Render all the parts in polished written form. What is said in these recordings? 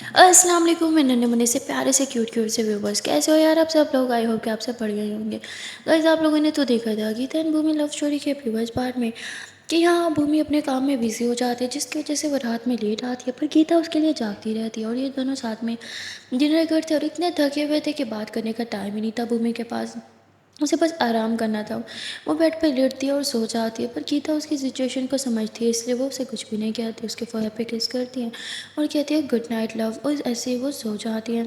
अस्सलाम वालेकुम मेरे नन्हे मुन्ने से प्यारे से क्यूट क्यूट से व्यूवर्स, कैसे हो यार आप सब लोग। आई होप कि आप सब बढ़िया ही होंगे। गाइस आप लोगों ने तो देखा था Geeta and Bhumi love story के प्रीवियस पार्ट में कि यहाँ भूमि अपने काम में बिजी हो जाती है, जिसकी वजह से वो रात में लेट आती है, पर गीता उसके लिए जागती रहती है और ये दोनों साथ में डिनर करते और इतने थके हुए थे कि बात करने का टाइम ही नहीं था भूमि के पास। उसे बस आराम करना था। वो बेड पर लेटती है और सो जाती है, पर गीता उसकी सिचुएशन को समझती है, इसलिए वो उसे कुछ भी नहीं कहती। उसके फोrehead पे किस करती है और कहती है गुड नाइट लव, और ऐसे ही वो सो जाती है।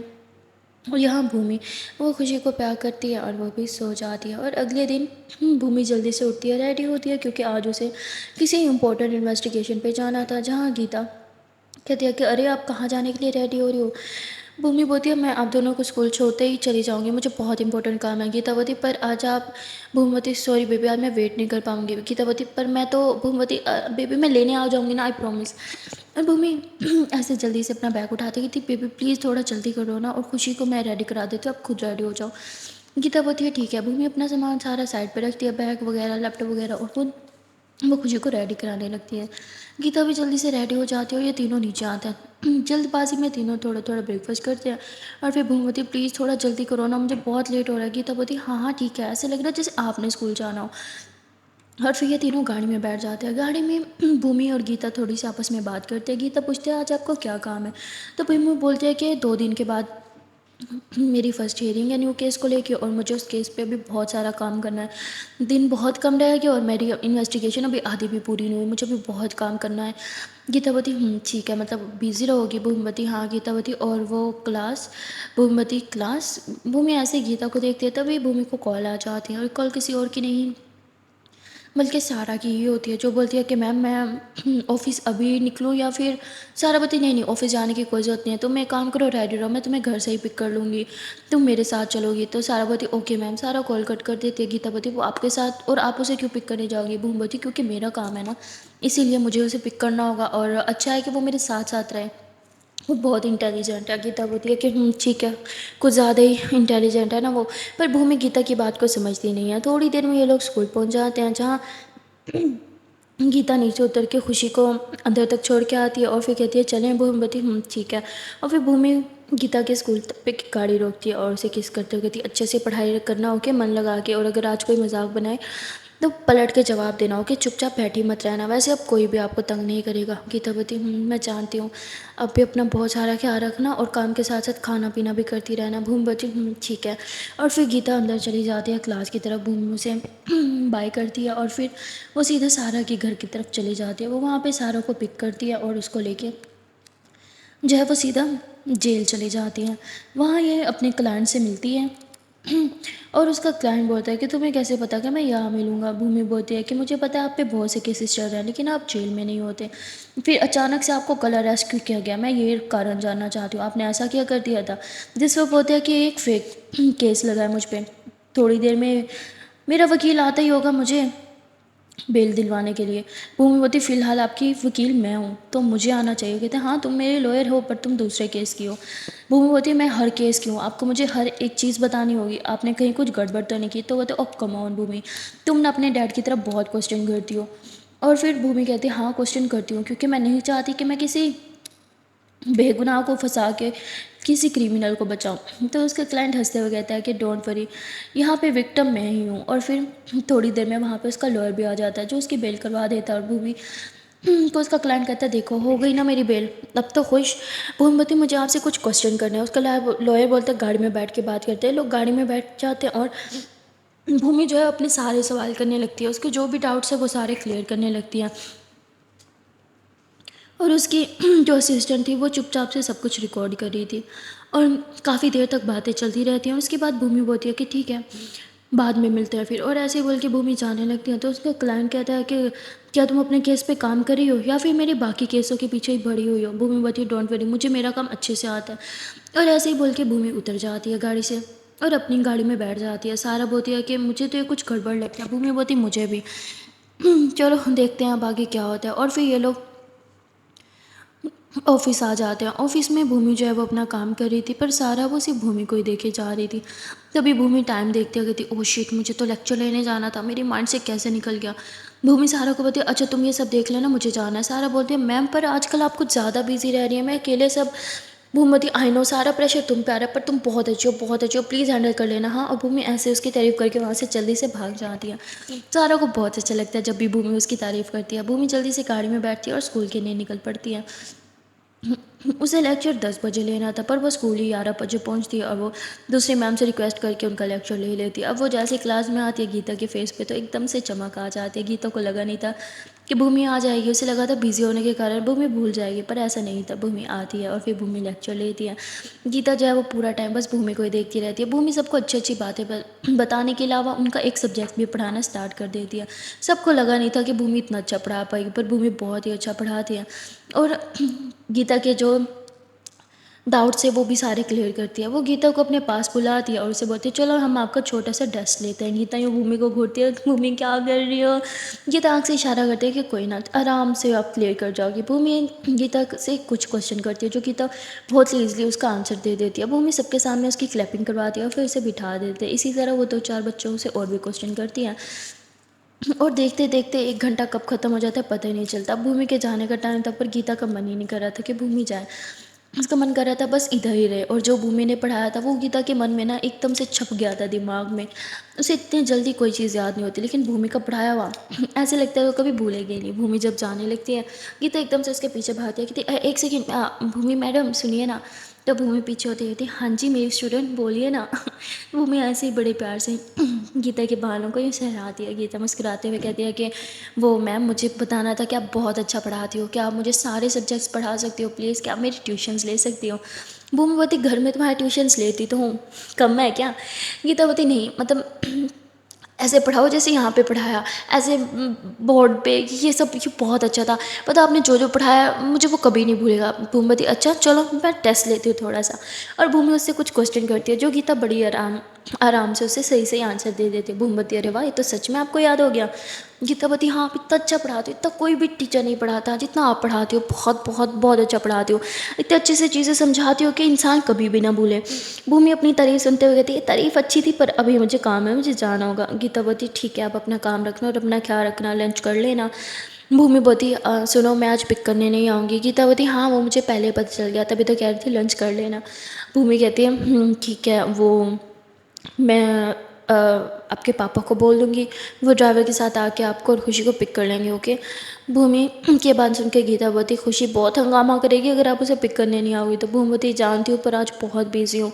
और यहाँ भूमि वो खुशी को प्यार करती है और वो भी सो जाती है। और अगले दिन भूमि जल्दी से उठती है, रेडी होती है, क्योंकि आज उसे किसी इम्पोर्टेंट इन्वेस्टिगेशन पे जाना था। जहाँ गीता कहती है कि अरे आप कहाँ जाने के लिए रेडी हो रही हो। भूमि बोलती है मैं आप दोनों को स्कूल छोड़ते ही चली जाऊंगी, मुझे बहुत इंपॉर्टेंट काम है। गीतावती पर आज आप भूमवती सॉरी बेबी आज मैं वेट नहीं कर पाऊंगी। गीतावती पर मैं तो भूमवती बेबी मैं लेने आ जाऊंगी ना, आई प्रॉमिस। और भूमि ऐसे जल्दी से अपना बैग उठाती थी, बेबी प्लीज़ थोड़ा जल्दी करो ना, और खुशी को मैं रेडी करा देती हूँ, आप खुद रेडी हो जाओ। गीतावती है ठीक है। भूमि अपना सामान सारा साइड पर रखती है, बैग वगैरह लैपटॉप वगैरह, और खुद वो खुशी को रेडी कराने लगती है। गीता भी जल्दी से रेडी हो जाती है और ये तीनों नीचे आते हैं। जल्दबाजी में तीनों थोड़ा थोड़ा ब्रेकफास्ट करते हैं। और फिर भूमवती प्लीज़ थोड़ा जल्दी करो ना, मुझे बहुत लेट हो रहा है। गीता बोलती हाँ हाँ ठीक है, ऐसे लग रहा है जैसे आपने स्कूल जाना हो। और फिर ये तीनों गाड़ी में बैठ जाते हैं। गाड़ी में भूमि और गीता थोड़ी सी आपस में बात करते हैं। गीता पूछते हैं आज आपको क्या काम है। तो भूमि बोलते हैं कि 2 दिन के बाद मेरी फर्स्ट हियरिंग है न्यू केस को लेके, और मुझे उस केस पे भी बहुत सारा काम करना है। दिन बहुत कम रहेगा और मेरी इन्वेस्टिगेशन अभी आधी भी पूरी नहीं हुई, मुझे भी बहुत काम करना है। गीतावती ठीक है, मतलब बिजी रहोगी। भूमवती हाँ गीतावती, और वो क्लास भूमवती क्लास। भूमि ऐसे ही गीता को देखती है, तभी भूमि को कॉल आ जाती है, और कॉल किसी और की नहीं बल्कि सारा की ही होती है, जो बोलती है कि मैम मैं ऑफ़िस अभी निकलूँ या फिर। सारा बोलती नहीं नहीं ऑफ़िस जाने की कोई ज़रूरत नहीं है, तुम एक काम करो रेडी रहो, मैं तुम्हें घर से ही पिक कर लूँगी, तुम मेरे साथ चलोगी। तो सारा बोलती ओके मैम। सारा कॉल कट कर देती है। गीता बोलती वो आपके साथ, और आप उसे क्यों पिक करने जाओगी। भूम बोलती क्योंकि मेरा काम है ना, इसीलिए मुझे उसे पिक करना होगा, और अच्छा है कि वो मेरे साथ साथ रहे। वो बहुत इंटेलिजेंट है। गीता बोलती है कि ठीक है, कुछ ज़्यादा ही इंटेलिजेंट है ना वो। पर भूमि गीता की बात को समझती नहीं है। थोड़ी देर में ये लोग स्कूल पहुंच जाते हैं, जहाँ गीता नीचे उतर के खुशी को अंदर तक छोड़ के आती है, और फिर कहती है चलें। भूमि बोलती ठीक है। और फिर भूमि गीता के स्कूल तक पे गाड़ी रोकती है और उसे किस करते हुए कहती है अच्छे से पढ़ाई करना हो के मन लगा के, और अगर आज कोई मजाक बनाए तो पलट के जवाब देना हो कि चुपचाप बैठी मत रहना, वैसे अब कोई भी आपको तंग नहीं करेगा। गीता बोलती मैं जानती हूँ, अब भी अपना बहुत सारा ख्याल रखना और काम के साथ साथ खाना पीना भी करती रहना। भूमि बोलती ठीक है। और फिर गीता अंदर चली जाती है क्लास की तरफ। भूमि से बाय करती है और फिर वो सीधा सारा के घर की तरफ चली जाती है। वो वहाँ पे सारा को पिक करती है और उसको लेके जो है वो सीधा जेल चली जाती है। वहाँ ये अपने क्लाइंट से मिलती है और उसका क्लाइंट बोलता है कि तुम्हें कैसे पता कि मैं यहाँ मिलूँगा। भूमि बोलती है कि मुझे पता है आप पे बहुत से केसेस चल रहे हैं, लेकिन आप जेल में नहीं होते। फिर अचानक से आपको कल अरेस्ट क्यों किया गया, मैं ये कारण जानना चाहती हूँ, आपने ऐसा क्या कर दिया था। जिस वो बोलते हैं कि एक फेक केस लगा है मुझ पर, थोड़ी देर में मेरा वकील आता ही होगा मुझे बेल दिलवाने के लिए। भूमि बोलती फिलहाल आपकी वकील मैं हूँ तो मुझे आना चाहिए। कहते हाँ तुम मेरे लॉयर हो, पर तुम दूसरे केस की हो। भूमि बोलती मैं हर केस की हूँ, आपको मुझे हर एक चीज़ बतानी होगी, आपने कहीं कुछ गड़बड़ तो नहीं की। तो बोलते अब कम ऑन भूमि, तुम ना अपने डैड की तरफ बहुत क्वेश्चन करती हो। और फिर भूमि कहती हाँ क्वेश्चन करती हूँ, क्योंकि मैं नहीं चाहती कि मैं किसी बेगुनाह को फंसा के किसी क्रिमिनल को बचाऊं। तो उसका क्लाइंट हंसते हुए कहता है कि डोंट वरी, यहाँ पे विक्टिम मैं ही हूँ। और फिर थोड़ी देर में वहाँ पे उसका लॉयर भी आ जाता है, जो उसकी बेल करवा देता है। और भूमि तो उसका क्लाइंट कहता है देखो हो गई ना मेरी बेल, अब तो खुश। भूमि बोलती मुझे आपसे कुछ क्वेश्चन करने हैं। उसका लॉयर बोलता है गाड़ी में बैठ के बात करते हैं। लोग गाड़ी में बैठ जाते हैं और भूमि जो है अपने सारे सवाल करने लगती है, उसके जो भी डाउट्स है वो सारे क्लियर करने लगती है। और उसकी जो असिस्टेंट थी वो चुपचाप से सब कुछ रिकॉर्ड कर रही थी, और काफ़ी देर तक बातें चलती रहती हैं। उसके बाद भूमि बोलती है कि ठीक है बाद में मिलते हैं फिर, और ऐसे ही बोल के भूमि जाने लगती है। तो उसका क्लाइंट कहता है कि क्या तुम अपने केस पे काम कर रही हो या फिर मेरे बाकी केसों के पीछे ही पड़ी हुई हो। भूमि बोलती है डोंट वरी, मुझे मेरा काम अच्छे से आता है। और ऐसे ही बोल के भूमि उतर जाती है गाड़ी से और अपनी गाड़ी में बैठ जाती है। सारा बोलती है कि मुझे तो ये कुछ गड़बड़ लगता है। भूमि बोलती मुझे भी। चलो देखते हैं अब आगे क्या होता है। और फिर ये लोग ऑफिस आ जाते हैं। ऑफिस में भूमि जो है वो अपना काम कर रही थी, पर सारा वो सिर्फ भूमि को ही देखे जा रही थी। तभी भूमि टाइम देखते हुए कहती ओह शिट, मुझे तो लेक्चर लेने जाना था, मेरी माइंड से कैसे निकल गया। भूमि सारा को बोलती है अच्छा तुम ये सब देख लेना, मुझे जाना है। सारा बोलती है मैम पर आजकल आप कुछ ज़्यादा बिजी रह रही है, मैं अकेले सब भूमिमति आई नो सारा प्रेशर तुम पे आ रहा है, पर तुम बहुत अच्छे हो, प्लीज़ हैंडल कर लेना। हाँ, और भूमि ऐसे उसकी तारीफ़ करके वहाँ से जल्दी से भाग जाती है। सारा को बहुत अच्छा लगता है जब भी भूमि उसकी तारीफ़ करती है। भूमि जल्दी से गाड़ी में बैठती है और स्कूल के लिए निकल पड़ती है। उसे लेक्चर 10 बजे लेना था, पर वो स्कूल ही 11 बजे पहुंचती है और वो दूसरी मैम से रिक्वेस्ट करके उनका लेक्चर ले लेती है। अब वो जैसे क्लास में आती है गीता के फेस पे तो एकदम से चमक आ जाती है। गीता को लगा नहीं था कि भूमि आ जाएगी, उसे लगा था बिजी होने के कारण भूमि भूल जाएगी, पर ऐसा नहीं था। भूमि आती है और फिर भूमि लेक्चर लेती है। गीता जो है वो पूरा टाइम बस भूमि को ही देखती रहती है। भूमि सबको अच्छी अच्छी बातें बताने के अलावा उनका एक सब्जेक्ट भी पढ़ाना स्टार्ट कर देती है। सबको लगा नहीं था कि भूमि इतना अच्छा पढ़ा पाएगी, पर भूमि बहुत ही अच्छा पढ़ाती है। और गीता के जो डाउट्स है वो भी सारे क्लियर करती है। वो गीता को अपने पास बुलाती है और उसे बोलती है चलो हम आपका छोटा सा टेस्ट लेते हैं। गीता यूँ भूमि को घूरती है, भूमि क्या कर रही हो। गीता आँख से इशारा करती है कि कोई ना, आराम से आप क्लियर कर जाओगी। भूमि गीता से कुछ क्वेश्चन करती है जो गीता बहुत ईजिली उसका आंसर दे देती है। भूमि सबके सामने उसकी क्लैपिंग करवाती है और फिर उसे बिठा देते हैं। इसी तरह वो 2-4 बच्चों से और भी क्वेश्चन करती है और देखते देखते 1 घंटा कब ख़त्म हो जाता है पता ही नहीं चलता। भूमि के जाने का टाइम था पर गीता का मन ही नहीं कर रहा था कि भूमि जाए। उसका मन कर रहा था बस इधर ही रहे, और जो भूमि ने पढ़ाया था वो गीता के मन में ना एकदम से छप गया था दिमाग में। उसे इतनी जल्दी कोई चीज़ याद नहीं होती, लेकिन भूमि का पढ़ाया हुआ ऐसे लगता है वो कभी भूलेगी नहीं। भूमि जब जाने लगती है गीता एकदम से उसके पीछे भागती है कि एक सेकेंड भूमि मैडम सुनिए ना। तो भूमि पीछे होती कहती हाँ जी मेरी स्टूडेंट बोलिए ना। भूमि ऐसे ही बड़े प्यार से गीता के बालों को यूँ सहराती है। गीता मुस्कुराते हुए कहती है कि वो मैम मुझे बताना था कि आप बहुत अच्छा पढ़ाती हो, क्या आप मुझे सारे सब्जेक्ट्स पढ़ा सकती हो प्लीज़, क्या आप मेरी ट्यूशन्स ले सकती हो। भूमि बोलती घर में तुम्हारे ट्यूशन्स लेती तो हूँ, कम है क्या। गीता बोलती नहीं मतलब ऐसे पढ़ाओ जैसे यहाँ पे पढ़ाया, ऐसे बोर्ड पे ये बहुत अच्छा था, पता आपने जो जो पढ़ाया मुझे वो कभी नहीं भूलेगा। भूमि बोलती अच्छा चलो मैं टेस्ट लेती हूँ थोड़ा सा। और भूमि उससे कुछ क्वेश्चन करती है जो गीता बड़ी आराम आराम से उसे सही सही आंसर दे देती है। भूमि बोलती अरे वाह ये तो सच में आपको याद हो गया। गीता बोलती हाँ आप इतना अच्छा पढ़ाते हो, इतना कोई भी टीचर नहीं पढ़ाता जितना आप पढ़ाती हो, बहुत बहुत बहुत अच्छा पढ़ाती हो, इतने अच्छे से चीज़ें समझाती हो कि इंसान कभी भी ना भूले। भूमि अपनी तारीफ सुनते हुए कहती है तारीफ अच्छी थी पर अभी मुझे काम है, मुझे जाना होगा। गीता बोलती ठीक है आप अपना काम रखना और अपना ख्याल रखना, लंच कर लेना। भूमि बोलती सुनो मैं आज पिक करने नहीं आऊँगी। गीता बोलती हाँ वो मुझे पहले पता चल गया, तभी तो कह रही थी लंच कर लेना। भूमि कहती है ठीक है वो मैं आपके पापा को बोल दूँगी, वो ड्राइवर के साथ आके आपको और खुशी को पिक कर लेंगे ओके। भूमि की बात सुन के गीता बोलती खुशी बहुत हंगामा करेगी अगर आप उसे पिक करने नहीं आओगी तो। भूमि बोलती जानती हूँ पर आज बहुत बिजी हूँ।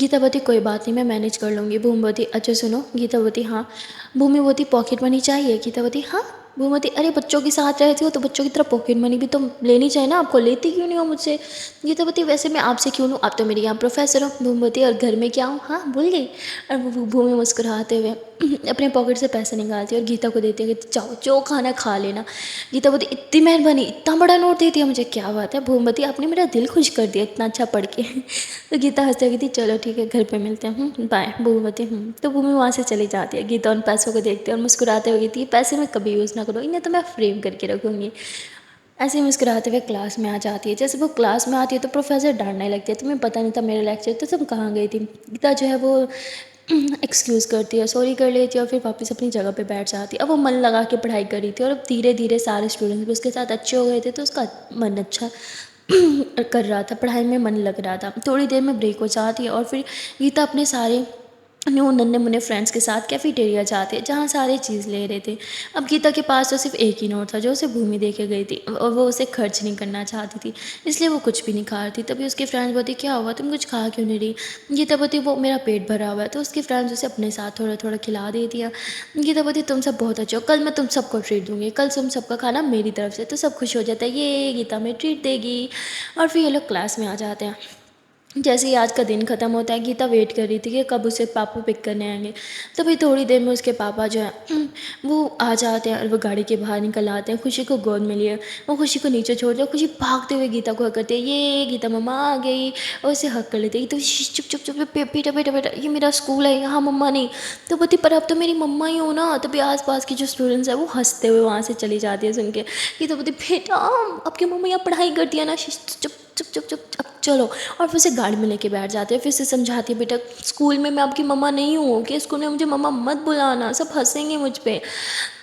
गीता बोलती कोई बात नहीं मैं मैनेज कर लूँगी। भूमि बोलती अच्छा सुनो। गीता बोलती हाँ। भूमि बोलती पॉकेट मनी चाहिए। गीता बोलती हाँ। भूमि बोलती अरे बच्चों के साथ रहती हो तो बच्चों की तरह पॉकेट मनी भी तो लेनी चाहिए ना, आपको लेती क्यों नहीं हो मुझसे। गीता बोलती वैसे मैं आपसे क्यों लूँ, आप तो मेरी यहाँ प्रोफेसर हो। भूमि बोलती और घर में क्या हूँ, हाँ भूल गई। और भूमि मुस्कुराते हुए अपने पॉकेट से पैसे निकालती है और गीता को देती है कि जाओ जो खाना खा लेना। गीता बोलती इतनी मेहरबानी, इतना बड़ा नोट दे दिया मुझे, क्या बात है। भूमि बोलती आपने मेरा दिल खुश कर दिया इतना अच्छा पढ़ के। तो गीता हंसते हुए कहती चलो ठीक है घर पे मिलते हैं बाय। भूमि बोलती तो भूमि वहाँ से चली जाती है। गीता उन पैसों को देखती है और मुस्कुराते हुए कहती पैसे मैं कभी यूज़ ना करूँ, इन्हें तो मैं फ्रेम करके रखूँगी। ऐसे ही मुस्कुराते हुए क्लास में आ जाती है। जैसे वो क्लास में आती है तो प्रोफेसर डांटने लगती है तुम्हें पता नहीं था मेरा लेक्चर, तो तुम कहाँ गई थी। गीता जो है वो एक्सक्यूज़ करती है, सॉरी कर लेती है और फिर वापस अपनी जगह पे बैठ जाती है। अब वो मन लगा के पढ़ाई कर रही थी और अब धीरे धीरे सारे स्टूडेंट्स भी उसके साथ अच्छे हो गए थे तो उसका मन अच्छा कर रहा था, पढ़ाई में मन लग रहा था। थोड़ी देर में ब्रेक हो जाती है और फिर गीता अपने सारे न्यू नन्हे मुन्ने फ्रेंड्स के साथ कैफेटेरिया जाते हैं जहाँ सारे चीज़ ले रहे थे। अब गीता के पास तो सिर्फ एक ही नोट था जो उसे भूमि दे के गई थी और वो उसे खर्च नहीं करना चाहती थी, इसलिए वो कुछ भी नहीं खा रही थी। तभी उसके फ्रेंड्स बोलती क्या हुआ तुम कुछ खा क्यों नहीं रही। गीता बोलती वो मेरा पेट भरा हुआ है, तो उसके फ्रेंड्स उसे अपने साथ थोड़ा थोड़ा खिला देती है। गीता बोलती तुम सब बहुत अच्छे हो, कल मैं तुम सबको ट्रीट दूँगी, कल तुम सबका खाना मेरी तरफ से। तो सब खुश हो जाता है ये गीता में ट्रीट देगी। और फिर ये लोग क्लास में आ जाते हैं। जैसे ही आज का दिन ख़त्म होता है गीता वेट कर रही थी कि कब उसे पापा पिक करने आएंगे। तभी थोड़ी देर में उसके पापा जो है वो आ जाते हैं और वो गाड़ी के बाहर निकल आते हैं। खुशी को गोद में लिए वो खुशी को नीचे छोड़ दिया। खुशी भागते हुए गीता को हक करती है, ये गीता मम्मा आ गई, और उसे हक कर लेती है। तो चुप चुप चुप बेटा बेटा बेटा ये मेरा स्कूल है यहाँ मम्मा नहीं। तो बोलती पर अब तो मेरी मम्मा ही हो ना। तभी आस पास की जो स्टूडेंट्स है वो हंसते हुए वहाँ से चली जाती है सुन के। गीता बोलती बेटा आपकी मम्मा यहाँ पढ़ाई करती है ना, चुप चुप चुप चुप अब चलो, और फिर से गाड़ी में लेके बैठ जाते हैं। फिर से समझाती है, बेटा स्कूल में मैं आपकी मम्मा नहीं हूँ, कि स्कूल में मुझे मम्मा मत बुलाना, सब हंसेंगे मुझ पे।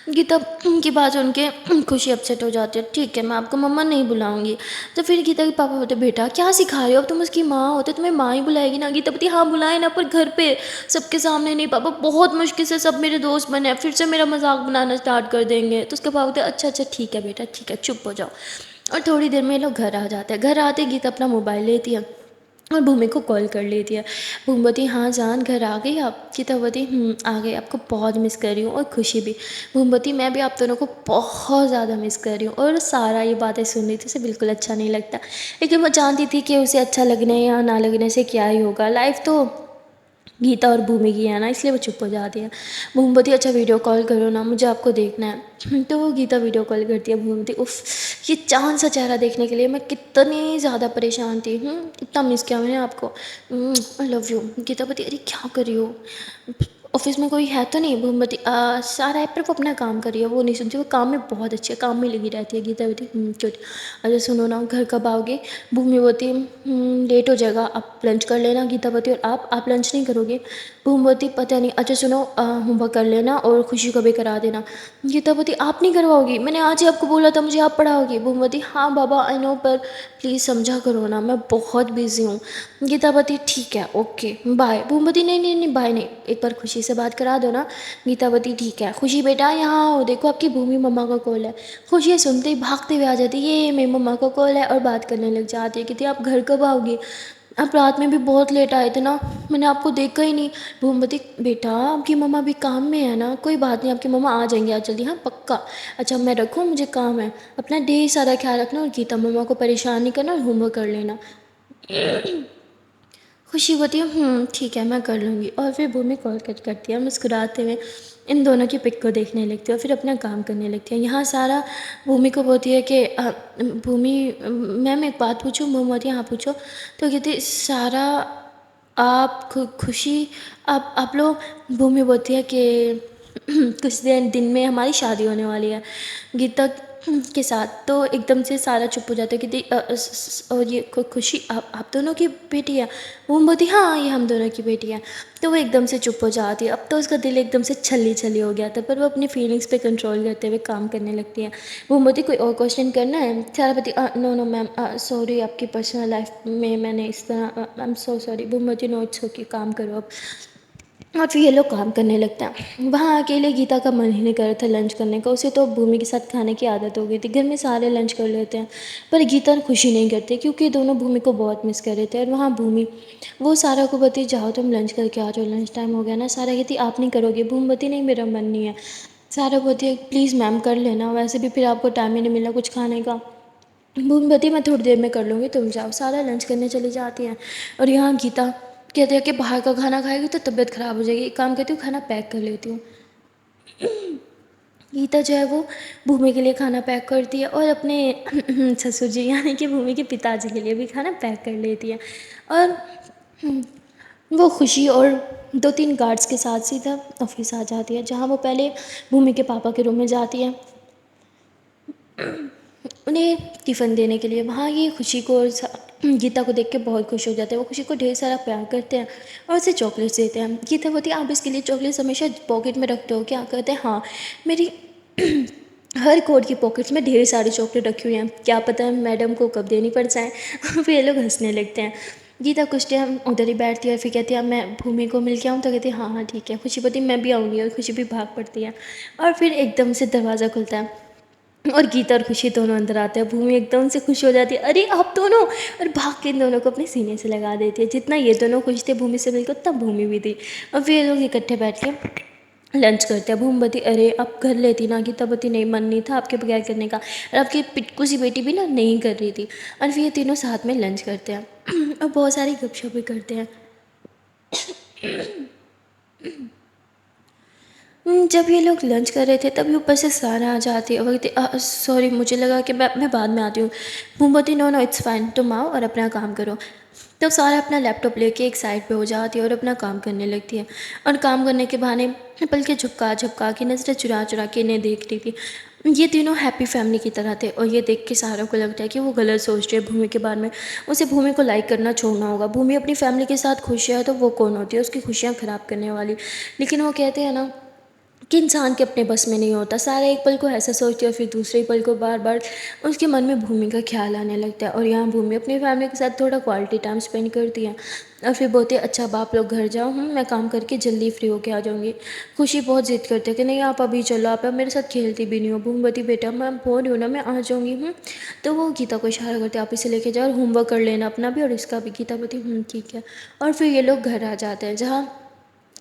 गीता की बात सुन के खुशी अपसेट हो जाती है। ठीक है, मैं आपको मम्मा नहीं बुलाऊंगी। तो फिर गीता के पापा बोलते, बेटा क्या सिखा रहे हो, अब तुम उसकी माँ होते, तुम्हें माँ ही बुलाएगी ना। गीता बोलती, हाँ बुलाए ना, पर घर पे सबके सामने नहीं पापा, बहुत मुश्किल से सब मेरे दोस्त बने हैं, फिर से मेरा मजाक बनाना स्टार्ट कर देंगे। तो उसके पापा बोलते, अच्छा अच्छा ठीक है बेटा, ठीक है, चुप हो जाओ। और थोड़ी देर में ये लोग घर आ जाते हैं। घर आते गीता अपना मोबाइल लेती है और भूमि को कॉल कर लेती है। भूमि बोलती, हाँ जान घर आ गई आप। गीता बोलती, आ गई, आपको बहुत मिस कर रही हूँ, और खुशी भी। भूमि बोलती, मैं भी आप दोनों को बहुत ज़्यादा मिस कर रही हूँ। और सारा ये बातें सुन रही थी, उसे बिल्कुल अच्छा नहीं लगता, लेकिन वो जानती थी कि उसे अच्छा लगने या ना लगने से क्या ही होगा, लाइफ तो गीता और भूमि की है ना, इसलिए वो चुप हो जाती है। भूमि बोलती, अच्छा वीडियो कॉल करो ना, मुझे आपको देखना है। तो वो गीता वीडियो कॉल करती है। भूमि बोलती, उफ ये चांद सा चेहरा देखने के लिए मैं कितनी ज़्यादा परेशान थी, इतना मिस किया मैंने आपको, आई लव यू। गीता बोलती, अरे क्या कर रही हो, ऑफिस में कोई है तो नहीं। भूमि बोलती, सारा है, पर वो अपना काम कर रही है, वो नहीं सुनती, वो काम में बहुत अच्छी है, काम में लगी रहती है। गीता बोलती, क्यों, अच्छा सुनो ना, घर कब आओगे। भूमि बोलती, लेट हो जाएगा, आप लंच कर लेना। गीता बोलती, और आप लंच नहीं करोगे। भूमि बोलती, पता नहीं, अच्छा सुनो, होमवर्क कर लेना और खुशी को भी करा देना। गीता बोलती, आप नहीं करवाओगी, मैंने आज ही आपको बोला था मुझे आप पढ़ाओगी। भूमि बोलती, हाँ बाबा आई नो, पर प्लीज़ समझा करो ना, मैं बहुत बिजी हूँ। गीता बोलती, ठीक है ओके बाय। भूमि बोलती, नहीं नहीं नहीं बाय नहीं, एक बार खुशी से बात करा दो ना। गीता बोलती, ठीक है। खुशी बेटा यहाँ आओ, देखो आपकी भूमि मम्मा का कॉल है। खुशी ये सुनते ही भागते हुए आ जाती है, ये मेरी मम्मा का कॉल है, और बात करने लग जाती है। कहती, आप घर कब आओगी, आप रात में भी बहुत लेट आए थे ना, मैंने आपको देखा ही नहीं। भूमवती, बेटा आपकी मम्मा भी काम में है ना, कोई बात नहीं, आपकी मम्मा आ जाएंगी आज जल्दी, हाँ पक्का। अच्छा मैं रखूँ, मुझे काम है, अपना ढेर सारा ख्याल रखना, और गीता मम्मा को परेशान नहीं करना, और होमवर्क कर लेना। खुशी होती है, ठीक है मैं कर लूँगी। और फिर भूमि कॉल कट करती है, मुस्कुराते हुए इन दोनों की पिक को देखने लगती है, और फिर अपना काम करने लगती है। यहाँ सारा भूमि को बोलती है कि भूमि मैम एक बात पूछूं। भूमि बोलती है, हाँ पूछो। तो कहती, सारा आप खुशी, आप लोग। भूमि बोलती है कि कुछ दिन में हमारी शादी होने वाली है गीता के साथ। तो एकदम से सारा चुप हो जाता है कि और ये खुशी आप दोनों की बेटी है। वो बोलती, हाँ ये हम दोनों की बेटी है। तो वो एकदम से चुप हो जाती है। अब तो उसका दिल एकदम से छली छली हो गया था, पर वो अपनी फीलिंग्स पे कंट्रोल करते हुए काम करने लगती है। वो बोलती, कोई और क्वेश्चन करना है। सारा बोलती, नो नो मैम, सॉरी आपकी पर्सनल लाइफ में मैंने इस तरह, आई एम सो सॉरी। वो बोलती, नो इट्स ओके, काम करो अब। और फिर ये लोग काम करने लगता है। वहाँ अकेले गीता का मन ही नहीं कर रहा था लंच करने का, उसे तो भूमि के साथ खाने की आदत हो गई थी, घर में सारे लंच कर लेते हैं, पर गीता खुशी नहीं करती, क्योंकि दोनों भूमि को बहुत मिस कर रहे थे। और वहाँ भूमि वो सारा को बोलती, जाओ तुम लंच करके आ जाओ, लंच टाइम हो गया ना। सारा कहती, आप नहीं करोगे। भूमि बोलती, नहीं मेरा मन नहीं है। सारा बोलती है, प्लीज़ मैम कर लेना, वैसे भी फिर आपको टाइम ही नहीं मिला कुछ खाने का। भूमि बोलती, मैं थोड़ी देर में कर लूँगी, तुम जाओ। सारा लंच करने चली जाती हैं। और यहाँ गीता कहते हैं कि बाहर का खाना खाएगी तो तबीयत ख़राब हो जाएगी, एक काम करती हूँ खाना पैक कर लेती हूँ। गीता जो है वो भूमि के लिए खाना पैक करती है, और अपने ससुर जी यानी कि भूमि के पिताजी के लिए भी खाना पैक कर लेती है। और वो खुशी और 2-3 गार्ड्स के साथ सीधा ऑफिस आ जाती है, जहाँ वो पहले भूमि के पापा के रूम में जाती है उन्हें टिफ़िन देने के लिए। वहाँ ये खुशी को और गीता को देख के बहुत खुश हो जाते हैं। वो खुशी को ढेर सारा प्यार करते हैं और उसे चॉकलेट्स देते हैं। गीता बोलती है, आप इसके लिए चॉकलेट्स हमेशा पॉकेट में रखते हो क्या? कहते हैं, हाँ मेरी हर कोट की पॉकेट्स में ढेर सारी चॉकलेट रखी हुई हैं, क्या पता है मैडम को कब देनी पड़ जाए। फिर ये लोग हंसने लगते हैं। गीता कुछ टाइम उधर ही बैठती है और फिर कहती है, मैं भूमि को मिल के आऊँ? तो कहती है, हाँ हाँ ठीक है। खुशी बोलती, मैं भी आऊँगी, और खुशी भी भाग पड़ती है। और फिर एकदम से दरवाज़ा खुलता है और गीता और खुशी दोनों अंदर आते हैं। भूमि एकदम से खुश हो जाती है, अरे आप दोनों, और भाग के इन दोनों को अपने सीने से लगा देती है। जितना ये दोनों खुश थे भूमि से मिलकर, तब भूमि भी थी। और फिर ये लोग इकट्ठे बैठ के लंच करते हैं। भूमवती, अरे आप कर लेती ना। गीता बोलती, नहीं मन नहीं था आपके बगैर करने का, और आपकी पिटकू सी बेटी भी ना नहीं कर रही थी। और फिर ये तीनों साथ में लंच करते हैं और बहुत सारी गपशप भी करते हैं। जब ये लोग लंच कर रहे थे तभी ऊपर से सारा आ जाती है और कहती, सॉरी मुझे लगा कि मैं बाद में आती हूँ। मोमबत्ती, नो नो इट्स फाइन, तुम आओ और अपना काम करो। तब सारा अपना लैपटॉप लेके एक साइड पे हो जाती है और अपना काम करने लगती है। और काम करने के बहाने पलके झपका झपका के, नज़रें चुरा चुरा के इन्हें देख रही थी। ये तीनों हैप्पी फैमिली की तरह थे और ये देख के सारों को लगता है कि वो गलत सोच रही है भूमि के बारे में। उसे भूमि को लाइक करना छोड़ना होगा। भूमि अपनी फैमिली के साथ खुश है तो वो कौन होती है उसकी खुशियाँ ख़राब करने वाली। लेकिन वो कहते हैं ना कि इंसान के अपने बस में नहीं होता। सारा एक पल को ऐसा सोचती है और फिर दूसरे ही पल को बार बार उसके मन में भूमि का ख्याल आने लगता है। और यहाँ भूमि अपनी फैमिली के साथ थोड़ा क्वालिटी टाइम स्पेंड करती है और फिर बोलती है अच्छा अब आप लोग घर जाओ, मैं काम करके जल्दी फ्री होके आ जाऊँगी। खुशी बहुत ज़िद करती है कि नहीं आप अभी चलो, आप अब मेरे साथ खेलती भी नहीं हो। भूमवती बेटा मैं बोल रही हूँ ना, मैं आ जाऊँगी। तो वो गीता को इशारा करते आप इसे लेके जाओ और होमवर्क कर लेना अपना भी और इसका भी। गीता बोलती ठीक है। और फिर ये लोग घर आ जाते हैं जहाँ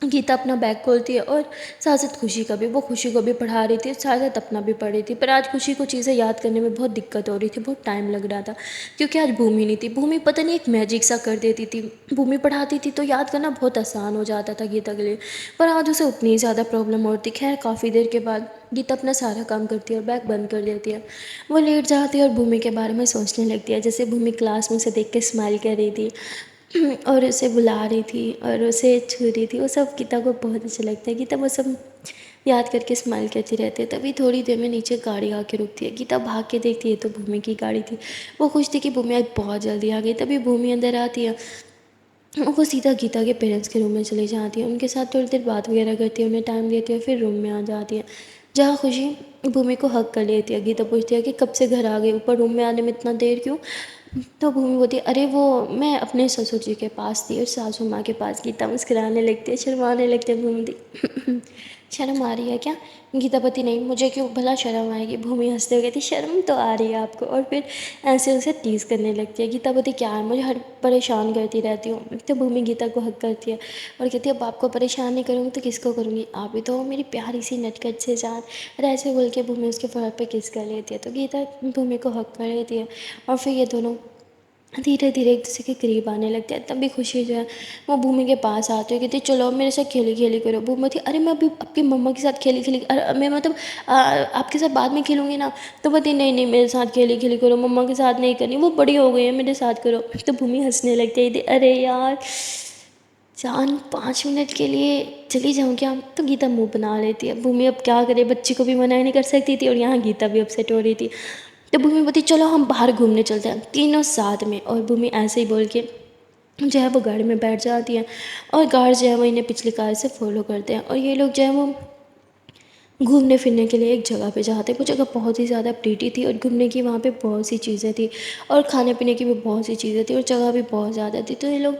गीता अपना बैग खोलती है और साथ साथ खुशी का भी। वो खुशी को भी पढ़ा रही थी, साथ साथ अपना भी पढ़ रही थी। पर आज खुशी को चीज़ें याद करने में बहुत दिक्कत हो रही थी, बहुत टाइम लग रहा था क्योंकि आज भूमि नहीं थी। भूमि पता नहीं एक मैजिक सा कर देती थी। भूमि पढ़ाती थी तो याद करना बहुत आसान हो जाता था गीता के लिए, पर आज उसे उतनी ही ज़्यादा प्रॉब्लम होती। खैर काफ़ी देर के बाद गीता अपना सारा काम करती है और बैग बंद कर देती है। वो लेट जाती है और भूमि के बारे में सोचने लगती है। जैसे भूमि क्लास में उसे देख के स्माइल कर रही थी और उसे बुला रही थी और उसे छू रही थी, वो सब गीता को बहुत अच्छा लगता है। गीता वो सब याद करके स्माइल करती रहती है। तभी थोड़ी देर में नीचे गाड़ी आके रुकती है। गीता भाग के देखती है तो भूमि की गाड़ी थी। वो खुश थी कि भूमि आज बहुत जल्दी आ गई। तभी भूमि अंदर आती है। वो सीधा गीता के पेरेंट्स के रूम में चली जाती है। उनके साथ थोड़ी देर बात वगैरह करती है, उन्हें टाइम देती है, फिर रूम में आ जाती है जहाँ खुशी भूमि को हक कर लेती है। गीता पूछती है कि कब से घर आ गई, ऊपर रूम में आने में इतना देर क्यों। तो भूमि बोलती है अरे वो मैं अपने ससुर जी के पास थी और सासू माँ के पास। गीता मुस्कुराने लगती है, शर्माने लगती है। भूमि दी शर्म आ रही है क्या। गीतापति नहीं, मुझे क्यों भला शर्म आएगी। भूमि हंसते हुए कहती शर्म तो आ रही है आपको, और फिर ऐसे उसे टीज़ करने लगती है। गीतापति क्या है, मुझे हर परेशान करती रहती हूँ। तो भूमि गीता को हक करती है और कहती है अब आपको परेशान नहीं करूँगी तो किसको करूँगी, आप भी तो हो मेरी प्यारी सी नटखट से जान। और ऐसे बोल के भूमि उसके फर पे किस कर लेती है। तो गीता भूमि को हक कर लेती है और फिर ये दोनों धीरे धीरे एक दूसरे के करीब आने लगते हैं। तभी खुशी जो है वो भूमि के पास आती है, कहती है चलो अब मेरे साथ खेली खेली करो। भूमि थी अरे मैं अभी आपकी मम्मा के साथ खेली खेली, अरे मैं मतलब आपके साथ बाद में खेलूँगी ना। तो बोलती नहीं नहीं मेरे साथ खेली खेली करो, मम्मा के साथ नहीं करनी, वो बड़ी हो गई है, मेरे साथ करो। तो भूमि हंसने लगती है अरे यार जान 5 मिनट के लिए चली जाऊँ क्या। तो गीता मुंह बना लेती है। भूमि अब क्या करे, बच्ची को भी मना नहीं कर सकती थी और यहाँ गीता भी अपसेट हो रही थी। तो भूमि बोलती चलो हम बाहर घूमने चलते हैं तीनों साथ में। और भूमि ऐसे ही बोल के जो है वो गाड़ी में बैठ जाती है और गार्ड जो है वो इन्हें पिछली कार से फॉलो करते हैं और ये लोग जो है वो घूमने फिरने के लिए एक जगह पे जाते हैं। वो जगह बहुत ही ज़्यादा प्रीटी थी और घूमने की वहाँ पे बहुत सी चीज़ें थी और खाने पीने की भी बहुत सी चीज़ें थी और जगह भी बहुत ज़्यादा थी। तो ये लोग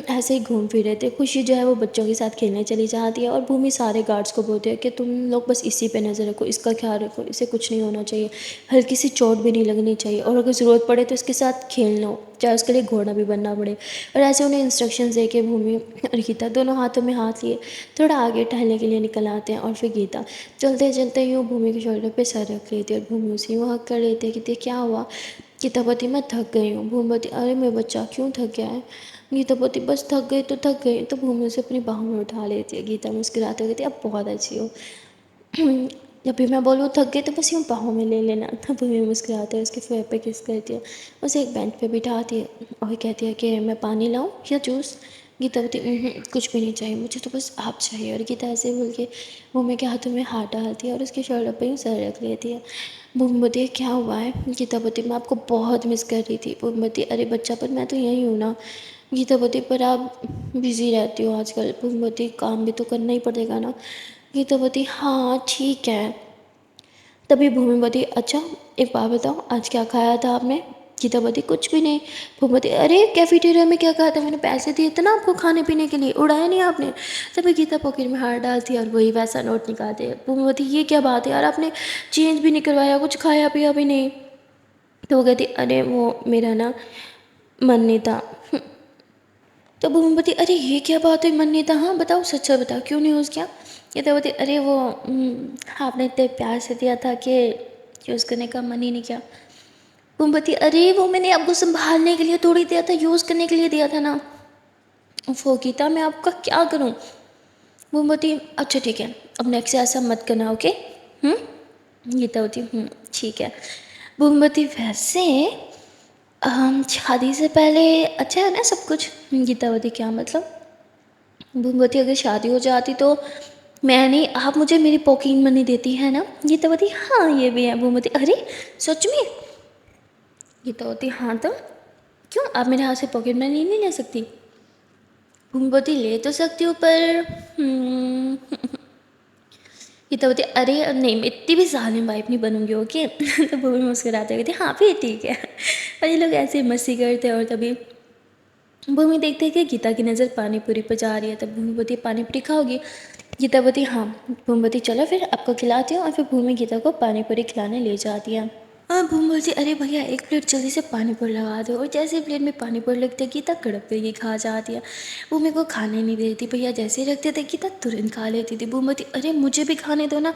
ऐसे ही घूम फिर रहे थे। खुशी जो है वो बच्चों के साथ खेलने चली जाती है और भूमि सारे गार्ड्स को बोलते हैं कि तुम लोग बस इसी पे नज़र रखो, इसका ख्याल रखो, इसे कुछ नहीं होना चाहिए, हल्की सी चोट भी नहीं लगनी चाहिए और अगर ज़रूरत पड़े तो इसके साथ खेल लो, चाहे उसके लिए घोड़ा भी बनना पड़े। और ऐसे उन्हें इंस्ट्रक्शंस दे के भूमि और गीता दोनों हाथों में हाथ लिए थोड़ा आगे टहलने के लिए निकल आते हैं। और फिर गीता चलते चलते यूँ भूमि के शोल्डर पे सर रख लेती है और भूमि उसी यूँ हक कर लेती है कि क्या हुआ। गीतापति मैं थक गई हूँ। भूमिपति अरे मेरा बच्चा क्यों थक गया है। गीतापति बस थक गई तो थक गई। तो भूमि उसे अपनी बाहों में उठा लेती है। गीता मुस्कुराते हुए कहती है अब बहुत अच्छी हो। जब भी मैं बोलूँ थक गई तो बस यूँ बाहों में ले लेना। तो भूमि मुस्कुराते हुए उसके फेर पे किस करती है, उसे एक बेंच पे बिठाती है और कहती है कि मैं पानी लाऊँ या जूस। गीता बोलती कुछ भी नहीं चाहिए मुझे, तो बस आप चाहिए। और गीता ऐसे बोल के भूमि के हाथों में हाथ डालती है और उसके शोल्डर पे यूँ सर रख लेती है। भूमि बोलती है क्या हुआ है। गीता बोलती मैं आपको बहुत मिस कर रही थी। भूमि बोलती अरे बच्चा पर मैं तो यहीं हूँ ना। गीता बोलती पर आप बिज़ी रहती हो आजकल। भूमि बोलती काम भी तो करना ही पड़ेगा ना। गीता बोलती हाँ ठीक है। तभी भूमिपति अच्छा एक बात बताओ आज क्या खाया था आपने। गीतापति कुछ भी नहीं। भूमिपति अरे कैफेटेरिया में क्या खाया था, मैंने पैसे दिए थे ना आपको खाने पीने के लिए, उड़ाया नहीं आपने। तभी गीता पॉकेट में हाथ डालती है और वही वैसा नोट निकालती है। भूमिपति ये क्या बात है यार, आपने चेंज भी नहीं करवाया, कुछ खाया पिया भी नहीं। तो वो कहती अरे वो मेरा ना मन नहीं था। तो भूमिपति अरे ये क्या बात है, मन नहीं था, हाँ बताओ सच्चा बताओ क्यों नहीं यूज़ किया। ये तो बोलती अरे वो आपने इतने प्यार से दिया था कि यूज़ करने का मन ही नहीं किया। भूमिपति अरे वो मैंने आपको संभालने के लिए थोड़ी दिया था, यूज़ करने के लिए दिया था ना। वो गीता मैं आपका क्या करूँ। भूमिपति अच्छा ठीक है अब नेक्स्ट से ऐसा मत करना ओके। गीता होती ठीक है। भूमिपति वैसे शादी से पहले अच्छा है ना सब कुछ। गीतावती क्या मतलब। भूमिवती अगर शादी हो जाती तो मैं नहीं, आप मुझे मेरी पॉकेट मनी देती है ना? गीता बोलती हाँ ये भी है। भूमि बोलती अरे सच में? गीता बोलती हाँ तो क्यों, आप मेरे हाथ से पॉकेट मनी नहीं ले सकती? भूमि बोलती ले तो सकती हूँ पर गीता बोलती अरे नहीं, मैं इतनी भी जालिम वाइफ नहीं बनूंगी ओके। तो भूमि मुस्कुराते कहती हाँ फिर ठीक है। और ये लोग ऐसे ही मस्ती करते और तभी भूमि देखते है कि गीता की नज़र पानी पूरी पर जा रही है। तब भूमि बोलती पानी पूरी खाओगी? गीता बोलती हाँ। भूमि बोलती चलो फिर आपको खिलाती हूँ, और फिर भूमि गीता को पानी पूरी खिलाने ले जाती है। और भूमि बोलती अरे भैया एक प्लेट जल्दी से पानी पूरी लगा दो, और जैसे ही प्लेट में पानी पूरी लगती है गीता कड़प करके खा जाती है। भूमि को खाने नहीं देती, भैया जैसे ही रखते थे गीता तुरंत खा लेती थी। भूमि बोलती अरे मुझे भी खाने दो ना।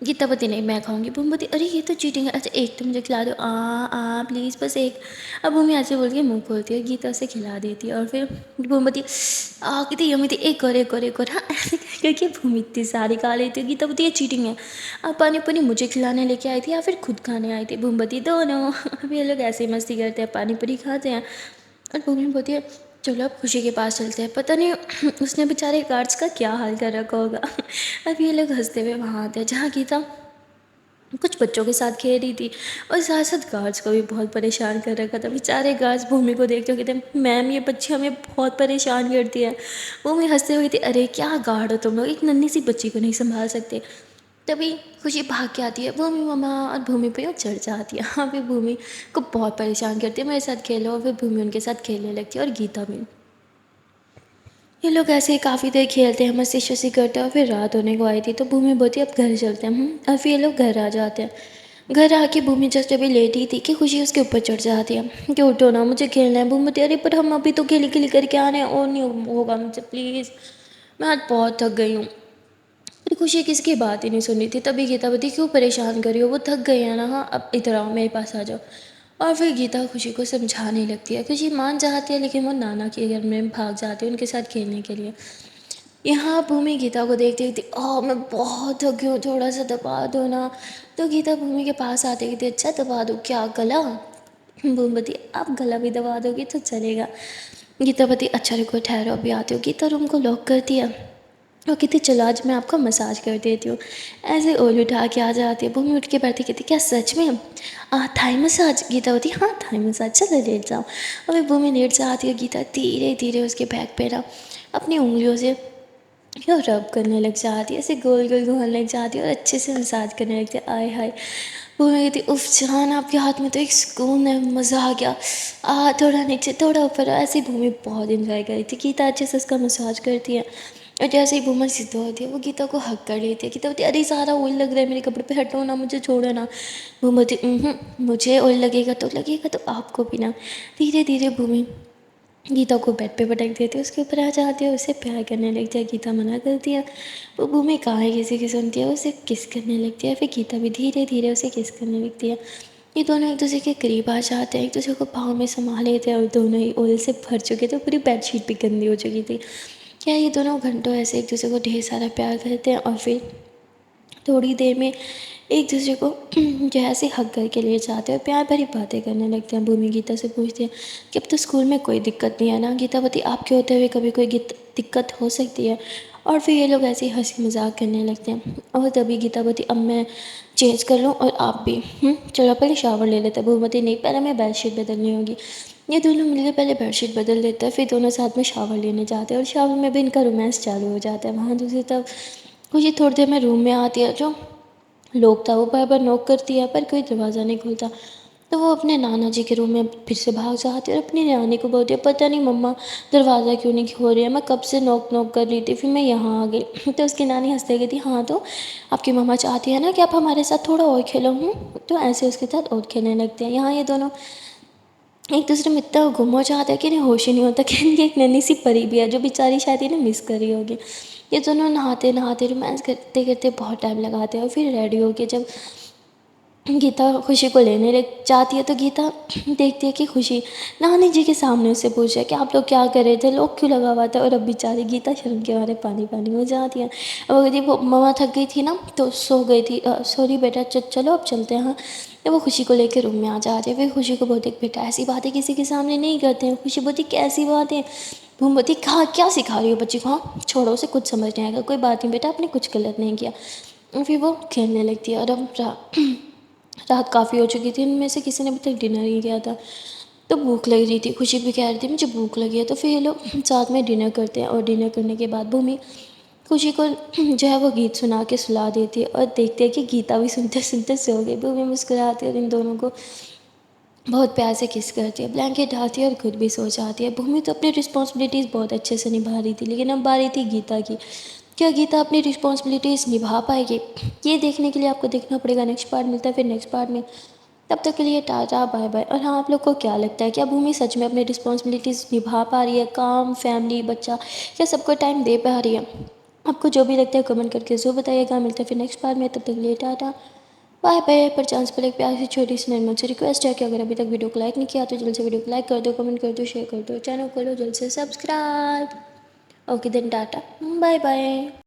गीता बोलती नहीं मैं खाऊंगी। भूमि बोलती अरे ये तो चीटिंग है, अच्छा एक तो मुझे खिला दो, आ प्लीज़ बस एक। अब भूमि ऐसे बोल के मुँह खोलती है, गीता उसे खिला देती है। और फिर भूमि बोलती कितनी यम्मी थी, एक और एक और एक और, हाँ ऐसे करके भूमि इतनी सारी खा लेती है। गीता बोलती ये चीटिंग है, आप पानी पूरी मुझे खिलाने लेके आई थी या फिर खुद खाने आई थी? भूमि बोलती दोनों। अब ये लोग ऐसे ही मस्ती करते हैं, पानी पूरी खाते हैं। और भूमि बोलती है चलो अब खुशी के पास चलते हैं, पता नहीं उसने बेचारे गार्ड्स का क्या हाल कर रखा होगा। अब ये लोग हंसते हुए वहाँ आते हैं जहाँ गीता कुछ बच्चों के साथ खेल रही थी, और साथ साथ गार्ड्स को भी बहुत परेशान कर रखा था। बेचारे गार्ड्स भूमि को देखते हुए कहते हैं मैम ये बच्ची हमें बहुत परेशान करती है। भूमि हंसते हुए थी अरे क्या गार्ड हो तुम लोग, एक नन्ही सी बच्ची को नहीं संभाल सकते। तभी खुशी भाग के आती है, भूमि मम्मा, और भूमि पे वो चढ़ जाती है। हाँ फिर भूमि को बहुत परेशान करती है मेरे साथ खेलो, और फिर भूमि उनके साथ खेलने लगती है और गीता भी। ये लोग ऐसे ही काफ़ी देर खेलते हैं, मस्ती शस्ती करते हैं, और फिर रात होने को आई थी तो भूमि बोलती अब घर चलते हैं। और फिर ये लोग घर आ जाते हैं। घर आके भूमि जस्ट अभी लेटी थी कि खुशी उसके ऊपर चढ़ जाती है कि उठो ना मुझे खेलना है। भूमि बोलती अरे पर हम अभी तो खेली खेली करके आ रहे हैं, और नहीं होगा मुझसे प्लीज़, मैं आज बहुत थक गई हूँ। पर खुशी किसकी बात ही नहीं सुन रही थी। तभी गीता बोलती क्यों परेशान कर रही हो, वो थक गई है ना, हाँ अब इधर आओ मेरे पास आ जाओ। और फिर गीता खुशी को समझाने लगती है। खुशी मान जाती है लेकिन वो नाना के घर में भाग जाती है उनके साथ खेलने के लिए। यहाँ भूमि गीता को देखती थी मैं बहुत थक गई हूँ, थोड़ा सा दबा दो ना। तो गीता भूमि के पास आती कहती अच्छा दबा दो क्या, गला? भूमि बोलती आप गला भी दबा दोगी तो चलेगा। गीता बोलती अच्छा रुको ठहरो अभी आती हो। गीता रूम को लॉक करती है और कहती चलो आज मैं आपका मसाज कर देती हूँ। ऐसे ओल उठा के आ जाती है। भूमि उठ के बैठती कहती क्या सच में? Thai massage? गीता होती हाँ थाई मसाज, चलो लेट जाओ। और फिर भूमि लेट जाती है। गीता धीरे धीरे उसके बैक पे ना अपनी उंगलियों से यो रब करने लग जाती है, ऐसे गोल गोल घूमने लग जाती है और अच्छे से मसाज करने लगती है। आय हाय। भूमि कहती उफ जान आपके हाथ में तो एक सुकून है, मज़ा आ गया। थोड़ा नीचे थोड़ा ऊपर। ऐसे ही भूमि बहुत इंजॉय कर रही थी। गीता अच्छे से उसका मसाज करती है, और जैसे ही भूमि सीधा होती है वो गीता को हक कर लेती है। गीता बोलती अरे सारा ऑयल लग रहा है मेरे कपड़े पे, हटो ना, मुझे छोड़ो ना। भूमि बोलती मुझे ऑयल लगेगा तो आपको भी ना। धीरे धीरे भूमि गीता को बेड पे पटक देती है, उसके ऊपर आ जाती है, उसे प्यार करने लगती है। गीता मना करती है, वो भूमि कहाँ है किसी की सुनती है, उसे किस करने लगती है। फिर गीता भी धीरे धीरे उसे किस करने लगती है। ये दोनों एक दूसरे के करीब आ जाते हैं, एक दूसरे को पाँव में संभाल लेते हैं, और दोनों ही ऑयल से भर चुके थे, पूरी बेडशीट भी गंदी हो चुकी थी। क्या ये दोनों घंटों ऐसे एक दूसरे को ढेर सारा प्यार करते हैं, और फिर थोड़ी देर में एक दूसरे को जो है ऐसे हक करके ले जाते हैं और प्यार भरी बातें करने लगते हैं। भूमि गीता से पूछती है कि अब तो स्कूल में कोई दिक्कत नहीं है ना? गीता बोलती आपके होते हुए कभी कोई दिक्कत हो सकती है। और फिर ये लोग ऐसे ही हंसी मजाक करने लगते हैं। और तभी गीता बोलती अब मैं चेंज कर लूँ और आप भी चलो पहले शावर ले लेते हैं। भूमि बोलती नहीं पहले मैं बेडशीट बदलनी होगी। ये दोनों मिलकर पहले बेडशीट बदल लेते हैं, फिर दोनों साथ में शावर लेने जाते हैं, और शावर में भी इनका रोमांस चालू हो जाता है। वहाँ दूसरी तरफ खुशी थोड़ी देर में रूम में आती है, जो लोग था वो बार बार नॉक करती है पर कोई दरवाज़ा नहीं खुलता। तो वो अपने नाना जी के रूम में फिर से भाग जाती है और अपनी नानी को बोलती है पता नहीं मम्मा दरवाज़ा क्यों नहीं खोल रही है, मैं कब से नॉक नॉक कर रही थी, फिर मैं यहाँ आ गई। तो उसकी नानी हंसते गई थी हाँ तो आपकी मम्मा चाहती है ना कि आप हमारे साथ थोड़ा और खेलो। तो ऐसे उसके साथ और खेलने लगते हैं। यहाँ ये दोनों एक दूसरे में इतना गुम हो जाता है कि इन्हें होश ही नहीं होता कि इनकी एक नन्ही सी परी भी है जो बेचारी शायद इन्हें मिस कर रही होगी। ये दोनों नहाते नहाते रोमांस करते करते बहुत टाइम लगाते हैं, और फिर रेडी होके जब गीता खुशी को लेने लग जाती है तो गीता देखती है कि खुशी नानी जी के सामने उससे पूछे कि आप लोग क्या कर रहे थे, लोग क्यों लगा हुआ था। और अब बेचारी गीता शर्म के मारे पानी पानी हो जाती है। अब वो कहती है वो मम्मा थक गई थी ना तो सो गई थी, सॉरी बेटा चलो अब चलते हैं। हाँ तो वो खुशी को लेकर रूम में आ जाती है। फिर खुशी को बोलती है बेटा ऐसी बातें किसी के सामने नहीं करते हैं। खुशी बोलती कैसी बातें? भूमि बोलती कहाँ क्या सिखा रही हो बच्ची को, हाँ छोड़ो उसे कुछ समझ नहीं आएगा, कोई बात नहीं बेटा आपने कुछ गलत नहीं किया। और फिर वो खेलने लगती है। और अब रात काफ़ी हो चुकी थी, उनमें से किसी ने अभी तक डिनर नहीं किया था, तो भूख लग रही थी। खुशी भी कह रही थी मुझे भूख लगी है, तो फिर ये लोग साथ में डिनर करते हैं। और डिनर करने के बाद भूमि खुशी को जो है वो गीत सुना के सुला देती है, और देखते हैं कि गीता भी सुनते सुनते सो गई। भूमि मुस्कुराती है और इन दोनों को बहुत प्यार से किस करती है, ब्लैंकेट डालती है और खुद भी सो जाती है। भूमि तो अपनी रिस्पॉन्सिबिलिटीज़ बहुत अच्छे से निभा रही थी, लेकिन अब बारी थी गीता की। क्या गीता अपनी रिस्पॉन्सिबिलिटीज़ निभा पाएगी, ये देखने के लिए आपको देखना पड़ेगा। नेक्स्ट पार्ट मिलता है फिर नेक्स्ट पार्ट में। तब तक के लिए टाटा बाय बाय। और हाँ, आप लोग को क्या लगता है, क्या भूमि सच में अपनी रिस्पॉन्सिबिलिटीज़ निभा पा रही है, काम फैमिली बच्चा, क्या सबको टाइम दे पा रही है? आपको जो भी लगता है कमेंट करके ज़रूर बताइएगा। मिलते हैं फिर नेक्स्ट पार्ट में, तब तक के लिए टाटा बाय बाय। पर चांस पर एक प्यार सी छोटी सी नॉर्मल से रिक्वेस्ट है कि अगर अभी तक वीडियो को लाइक नहीं किया तो जल्द से वीडियो को लाइक कर दो, कमेंट कर दो, शेयर कर दो, चैनल को लो जल्द से subscribe. Okay then tata bye bye.